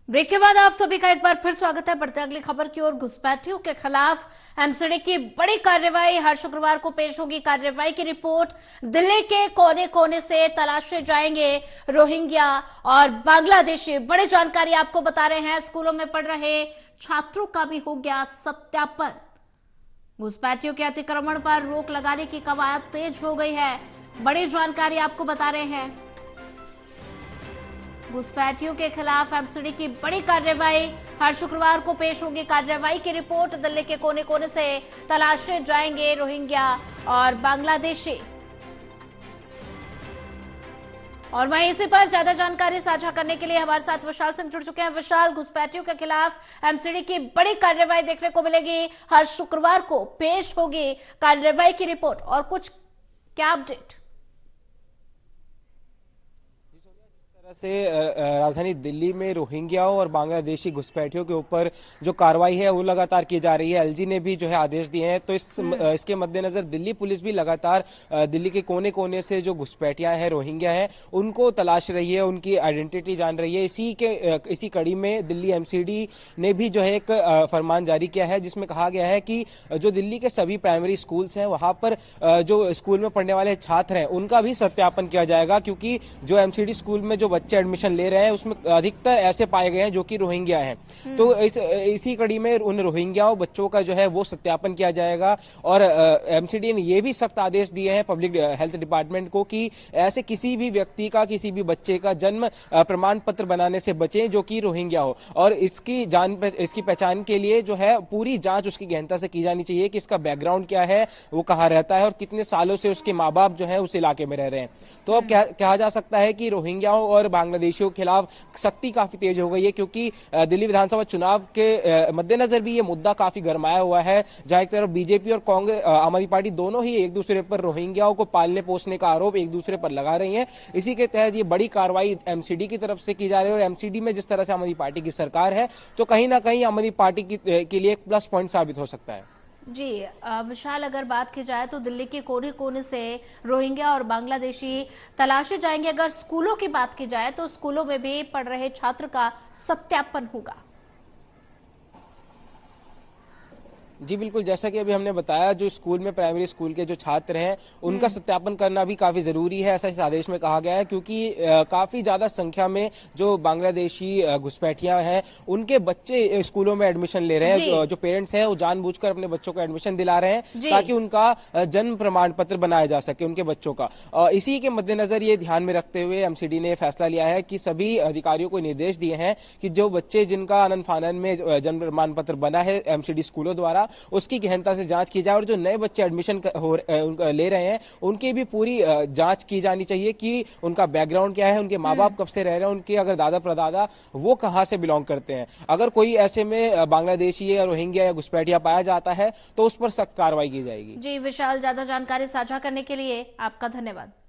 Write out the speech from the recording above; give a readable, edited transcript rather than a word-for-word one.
Break के बाद आप सभी का एक बार फिर स्वागत है। बढ़ते अगली खबर की ओर। घुसपैठियों के खिलाफ एमसीडी की बड़ी कार्रवाई। हर शुक्रवार को पेश होगी कार्रवाई की रिपोर्ट। दिल्ली के कोने कोने से तलाशे जाएंगे रोहिंग्या और बांग्लादेशी। बड़ी जानकारी आपको बता रहे हैं। स्कूलों में पढ़ रहे छात्रों का भी हो गया सत्यापन। घुसपैठियों के अतिक्रमण पर रोक लगाने की कवायद तेज हो गई है। बड़ी जानकारी आपको बता रहे हैं। घुसपैठियों के खिलाफ एमसीडी की बड़ी कार्रवाई। हर शुक्रवार को पेश होगी कार्रवाई की रिपोर्ट। दिल्ली के कोने कोने से तलाशे जाएंगे रोहिंग्या और बांग्लादेशी। और वहीं इसी पर ज्यादा जानकारी साझा करने के लिए हमारे साथ विशाल सिंह जुड़ चुके हैं। विशाल, घुसपैठियों के खिलाफ एमसीडी की बड़ी कार्रवाई देखने को मिलेगी। हर शुक्रवार को पेश होगी कार्रवाई की रिपोर्ट और कुछ क्या अपडेट? से राजधानी दिल्ली में रोहिंग्याओं और बांग्लादेशी घुसपैठियों के ऊपर जो कार्रवाई है वो लगातार की जा रही है। एलजी ने भी जो है आदेश दिए हैं, तो इसके मद्देनजर दिल्ली पुलिस भी लगातार दिल्ली के कोने कोने से जो घुसपैठियां हैं, रोहिंग्या हैं, उनको तलाश रही है, उनकी आइडेंटिटी जान रही है। इसी कड़ी में दिल्ली एमसीडी ने भी जो है एक फरमान जारी किया है, जिसमें कहा गया है कि जो दिल्ली के सभी प्राइमरी स्कूल्स हैं वहां पर जो स्कूल में पढ़ने वाले छात्र हैं उनका भी सत्यापन किया जाएगा, क्योंकि जो एमसीडी स्कूल में जो बच्चे एडमिशन ले रहे हैं उसमें अधिकतर ऐसे पाए गए हैं जो कि रोहिंग्या हैं। तो इसी कड़ी में उन रोहिंग्याओं बच्चों का जो है वो सत्यापन किया जाएगा। और एमसीडी ने ये भी सख्त आदेश दिए हैं पब्लिक हेल्थ डिपार्टमेंट को कि ऐसे किसी भी व्यक्ति का, किसी भी बच्चे का जन्म प्रमाण पत्र बनाने से बचें जो कि रोहिंग्या हो। और इसकी पहचान के लिए जो है पूरी जांच उसकी गहनता से की जानी चाहिए कि इसका बैकग्राउंड क्या है, वो कहाँ रहता है और कितने सालों से उसके माँ बाप जो है उस इलाके में रह रहे हैं। तो अब कहा जा सकता है कि रोहिंग्याओं और बांग्लादेशियों के खिलाफ सख्ती काफी तेज हो गई है, क्योंकि दिल्ली विधानसभा चुनाव के मद्देनजर भी ये मुद्दा काफी गरमाया हुआ है, जहां एक तरफ बीजेपी और कांग्रेस, आम आदमी पार्टी दोनों ही एक दूसरे पर रोहिंग्याओं को पालने पोसने का आरोप एक दूसरे पर लगा रही हैं। इसी के तहत ये बड़ी कार्रवाई एमसीडी की तरफ से की जा रही है। और एमसीडी में जिस तरह से आम आदमी पार्टी की सरकार है, तो कहीं ना कहीं आम आदमी पार्टी के लिए एक प्लस पॉइंट साबित हो सकता है। जी विशाल, अगर बात की जाए तो दिल्ली के कोने कोने से रोहिंग्या और बांग्लादेशी तलाशे जाएंगे। अगर स्कूलों की बात की जाए तो स्कूलों में भी पढ़ रहे छात्र का सत्यापन होगा। जी बिल्कुल, जैसा कि अभी हमने बताया, जो स्कूल में प्राइमरी स्कूल के जो छात्र हैं उनका सत्यापन करना भी काफी जरूरी है, ऐसा इस आदेश में कहा गया है, क्योंकि काफी ज्यादा संख्या में जो बांग्लादेशी घुसपैठियां हैं उनके बच्चे स्कूलों में एडमिशन ले रहे हैं। जो पेरेंट्स हैं वो जानबूझकर अपने बच्चों को एडमिशन दिला रहे हैं ताकि उनका जन्म प्रमाण पत्र बनाया जा सके उनके बच्चों का। इसी के मद्देनजर ये ध्यान में रखते हुए एमसीडी ने फैसला लिया है कि सभी अधिकारियों को निर्देश दिए हैं कि जो बच्चे जिनका आनन फानन में जन्म प्रमाण पत्र बना है एमसीडी स्कूलों द्वारा, उसकी गहनता से जांच की जाए। और जो नए बच्चे एडमिशन ले रहे हैं उनकी भी पूरी जांच की जानी चाहिए कि उनका बैकग्राउंड क्या है, उनके माँ बाप कब से रह रहे हैं, उनके अगर दादा परदादा वो कहां से बिलोंग करते हैं। अगर कोई ऐसे में बांग्लादेशी या रोहिंग्या या घुसपैठिया पाया जाता है तो उस पर सख्त कार्रवाई की जाएगी। जी विशाल, ज्यादा जानकारी साझा करने के लिए आपका धन्यवाद।